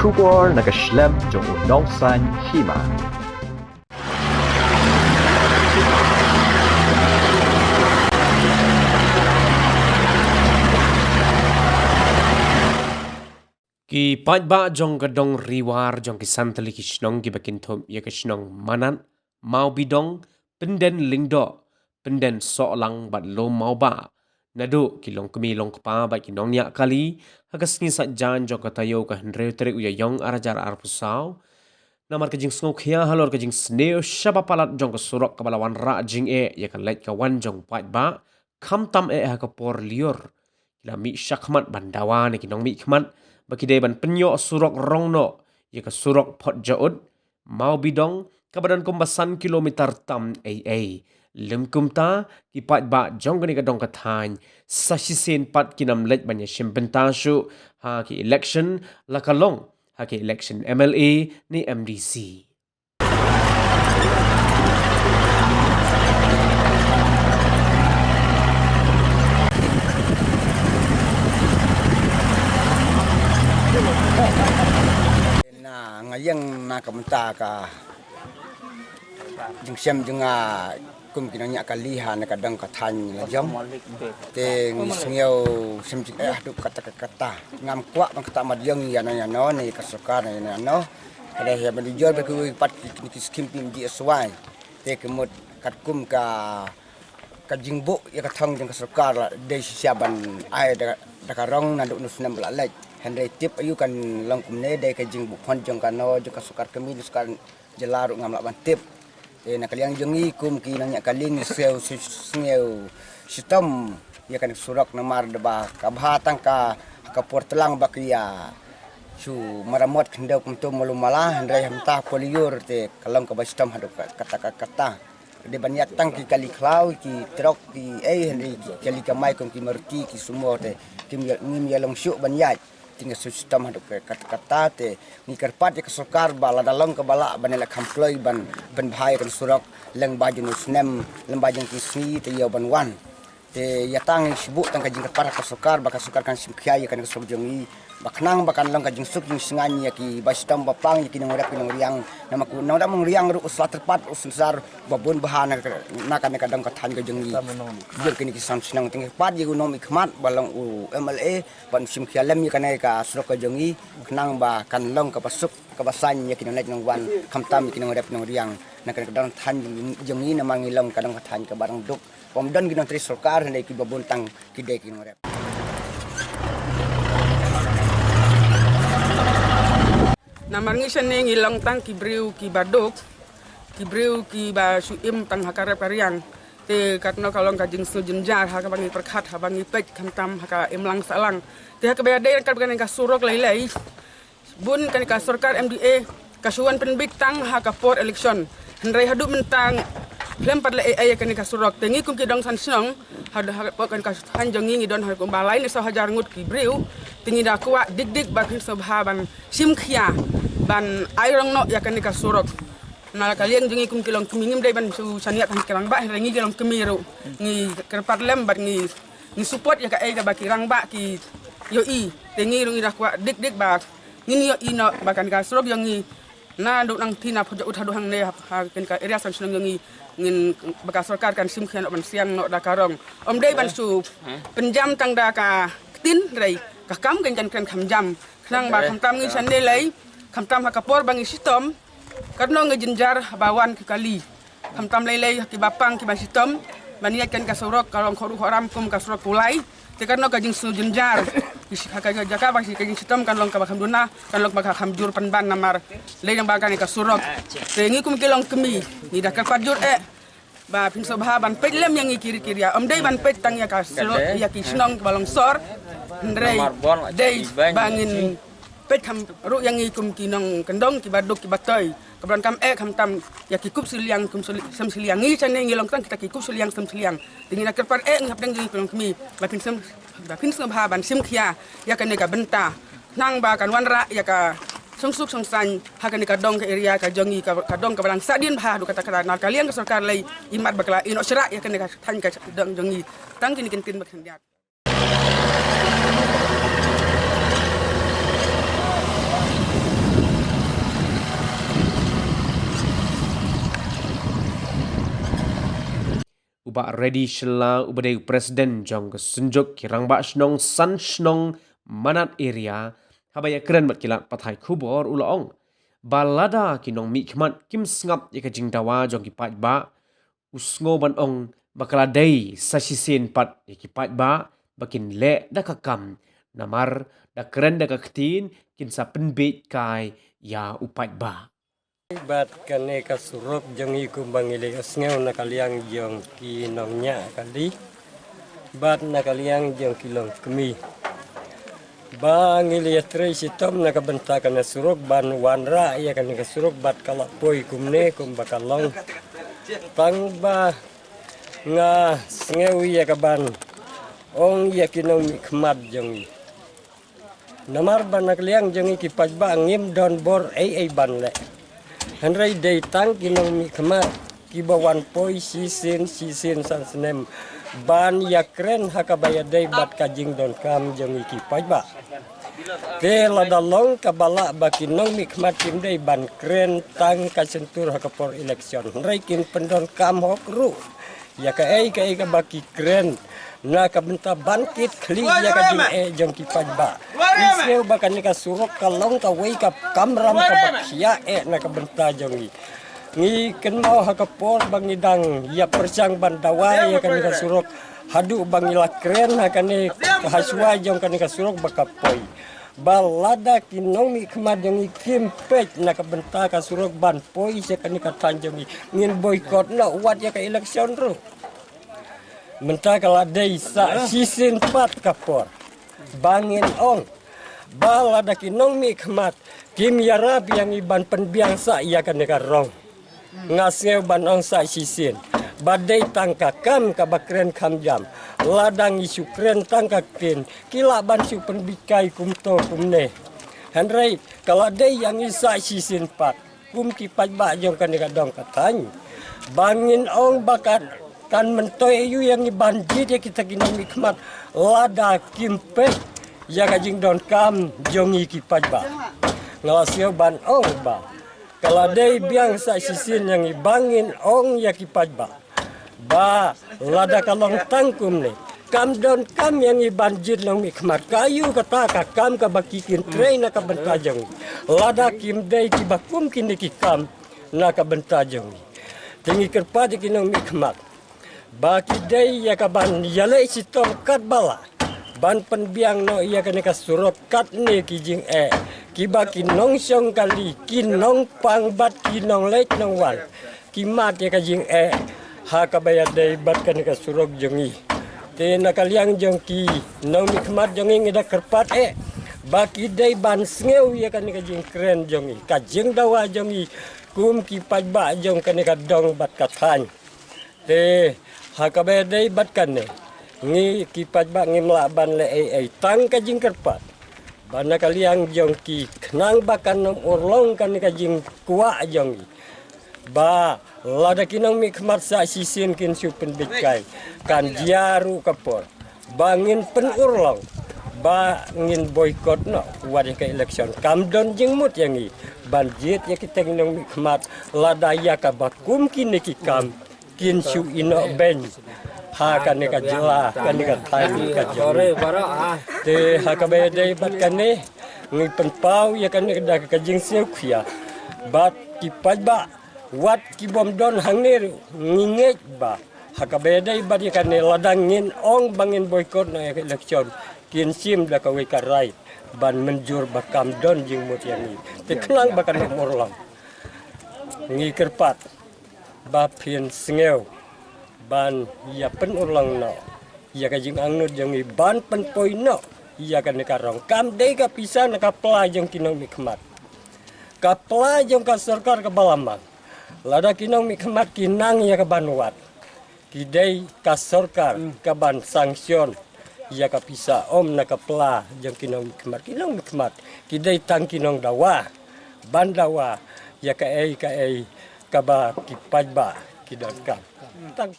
Kubor nakaslem jong udongsan hima. Ki pajba jong gadong riwar jong ki santali ki shnong ki bakin thom ya ki shnong manan mau bidong penden lingdo penden solang bat lo mau ba nado ki long kemi long kpa ba ki nong nya kali hagas ni sa jan jong katayo ka hendre tere uya yong arajar arpusau namar ka jing sngo khia halor ka jing sneo shaba palat jong ka surok ka balawan ra jing ya ka let ka wan jong pajba kham tam ha ka por lior la mi shakmat bandawa ne ki nong mi khmat baki day ban penyo surok rongno ya ka surok pot jaud mau bidong kabadan kumbasan kilometer tam lem kumta ki pat ba jonggani ka dong ka than sa sisen pat kinam let banya shimpenta shu ha ki election la kalong ha ki election MLA ni MDC. Ngayang nakamta ka jing sem junga kum kinanya kalihan na kadang kathan la jom te ngisngyo sem jing duk kata ngam kwa bang kata madyang yana no ni kasuka na no ada ya menjor be ku pat ki skim pim di aswai te kemut kat kum ka jingbo ya kathang jing kasuka la de siaban ai da karong na duk nusnam la lek Henry tip ayu kan long kumne de ka jing bukhon jong kano jo kasukar kami sukar jelaru ngam laban tip na kaliang jongi kum ki nanya kaling seu sngeu sistem ya kan surak namar deba kabhatang ka portelang bakia su maramot kendau kum tu mulu malah Henry hamta poliur te kalong ka sistem hadu kata de banyak tang ki kali klau ki trok ki Henry kali kamai kum ki merti ki semua te kim ya long syuk banyak tinggal sistem hadap kata te ni kerpat ya kesukar bala dalam ke bala banela kamploi ban bahai kan surak leng baju nusnem leng baju kisni te ya ban wan te ya tang sibuk tang kajing kerpat kesukar baka sukar kan simkhia ya kan kesuk jongi baknang bakan lang kajing suk jing singan ya ki bastam bapang ya ki nang riang nama ku nang damang riang ru usla terpat usar babun bahana nakan kadang kathan ka jongi jeng kini kisan sinang ting pat ya gunom ikmat balang u MLA ban simkhia lem ya kan ka surok ka jongi knang ba kan long ka pasuk ka basan ya ki nang nang wan kamtam ki nang riang nakan kadang than jongi na mangilong kadang kathan ka barang duk pomdan ginang tri sarkar hendai ki babun tang ki de ki nang Namar ngisan ni ngilang tang kibriu ki baduk kibriu ki ba suim tang hakarep kariang te katno kalong kajing sujenjar ha bangi perkhat ha bangi pek kamtam ha imlang salang te ha kabade kan kan ka surok lai bun kan ka sarkar MDA kasuan penbik tang ha ka for election hendrai hadu mentang lempar le ai kan ka surok te ngi kum ki dong san snong ha kan ka hanjongi ngi don ha ko balai ni so hajar ngut kibriu tingi da kwa dik bakin sobhaban simkhia ban airong no ya kan ka surok na kalian jengi kum kilong kumingim dai ban su saniat han kelang ba ngi kilong kemiru ngi kerpat lembat ngi support ya ka ai ka bakirang ba ki yo i tengi rung ira kwa dik ba ngi yo i no bakan ka surok yo ngi na do nang tina phoja uthadu hang ne ha kan ka area san sunong ngi ngin baka sarkar kan simkhian ban siang no da karong dai ban su penjam tang da ka tin rei ka kam kan kham jam khnang ba kham tam ngi san ne lai kham tam ha kapor bangi sistem karno ngejenjar bawan ke kali kham tam lai ki bapang ki ban sistem baniat kan ka surok kalong khoru khoram kum ka surok kulai te karno ka jing su jenjar ka jaka ba si ka jing sistem kan long ka kham duna kan long ba kham jur pan ban namar lai yang ba kan ka surok te ngi kum kilong kemi ni da ka pajur ba pin so ban pet lem yang kiri-kiri ya dai ban pet tang ya ka surok ya ki snong balong sor ndrei dai bangin pet kam ru yang ikum kinong kendong ki baduk ki batoi kabran kam kam tam ya ki kup siliang kum sem siliang ngi chane ngilong tang kita ki kup siliang sem siliang tingin nak par ngap dang ngi kolong kemi bakin sem ban sim khia ya kan ka benta nang ba kan wanra ya ka sungsuk sungsan hakan ka dong ka area ka jongi ka dong ka balang sadin ba du kata kata na kalian ka sarkar lai imat bakla ino syara ya kan ka tan ka dong jongi tang kini kin bakan dia ubak ready shela ubadai presiden jong ke senjuk kirang ba shnong san shnong manat area habaya keren mat kilat pathai khubor ulaong balada kinong mi khmat kim sngap yaka jingdawa jong ki pat ba usngo ban ong bakala dei sasisin pat yaki pat ba bakin le dakakam namar da keren da kaktin kin sa penbet kai ya upat ba. Bat kane kasurok jangi kumbangile asngeu nakaliang jong ki nongnya kali bat nakaliang jong kilong kemi bangile tre sitom nakabentakan surok ban wanra ya kan kasurok bat kala poi kumne kum bakalong tangba nga sneu ya kaban ong ya kinong khmat jangi namar ban nakaliang jangi ki pajba ngim don bor ai ban le Henry day tang kinong mi khmat kibawan poi sisin san senem ban yakren hakabaya day bat kajing don kam jong iki pajba te ladalong kabala bakinong mi khmat kim day ban kren tang kasentur hakapor election Henry kin pendon kam hokru ya ka baki kren na kabenta bankit kli ya ka jong ki pajba iseu bakan ka surok kalong ka wei ka kamram ka bakia na kabenta jong ni ken mau hakapor bangidang ya persang bandawa ya kan ka surok hadu bangila kren hakane haswa jong kan ka surok bakapoi balada kinong mi khmat jong kim pej na kabenta ka surok ban poi ya kan ka tanjong ngin boykot na wat ya ka election ru Mentah kalau desa sisin pat kapor bangin ong balada kinong mi khmat kim yarab yang iban penbiangsa ia kan nekarong ngaseu ban ong sa sisin badai tangka kam kabakren kam jam ladang isu kren tangka kin kila ban su penbikai kumto kumne Henry kalau dai yang isa sisin pat kum kipat ba jong kan nekadong katany bangin ong bakat kan mentoy yu yang banjir ya kita kini mikmat lada kimpe ya kajing don kam jongi kipat ba ngalasio ban ong ba kalau dai biang sa sisin yang ibangin ong ya kipat ba lada kalong tangkum ni kam don kam yang banjir long mikmat kayu kata kam ka bakikin train na ka bentajong lada kim dai kibakum kini kikam na ka bentajong tingi kerpa di kinong mikmat baki day ya kaban yale sitom kat bala ban penbiang no iya kene ka surot kat ne kijing kibaki nong syong kali kinong pangbat kinong lek nong wan kimat ya kajing ha kabaya day bat kene ka surok jongi te nakaliang jong ki nong mikmat jongi ngida kerpat baki day ban sneu ya kene kajing keren jongi kajing dawa jongi kum ki pajba jong kene ka dong bat kathan te hakabedai batkan ne ngi kipat ba ngi mlaban le tang kajing kerpat bana kaliang jong ki knang bakan nom urlong kan kajing kuwa jong ba lada kinang mi khmat sa sisin kin supen bikai kan jaru kapor bangin pen urlong ba ngin boykot no wadi ka election kamdon jing mut yangi banjit ya kita kinang mi khmat lada ya ka bakum kin ki kam kin su ino ben ha kan ka jela kan ka thai ka jore te ha ka be dei bat kan ne ngi pen pau ya kan da ka jing seu khia bat ki pajba wat ki bom don hang ne nginget ba ha ka be dei bat ya kan ne ladang ngin ong bangin boykot na election kin sim da ka we ka rai ban menjur bakam don jing mut yani te klang bakan morlang ngi kerpat ba phiền sngeu ban ya pen urlang no ya kajing angnut jong ban pen poi no ya kan karong kam dei ka pisah na ka pla jong kinong mikmat ka pla jong ka sarkar ka balamang lada kinong mikmat kinang ya ka banwat kidei ka sarkar ka ban sanction ya ka pisah om na ka pla jong kinong mikmat kidei tang kinong dawa ban dawa ya ka kaba kipajba kidon kam tang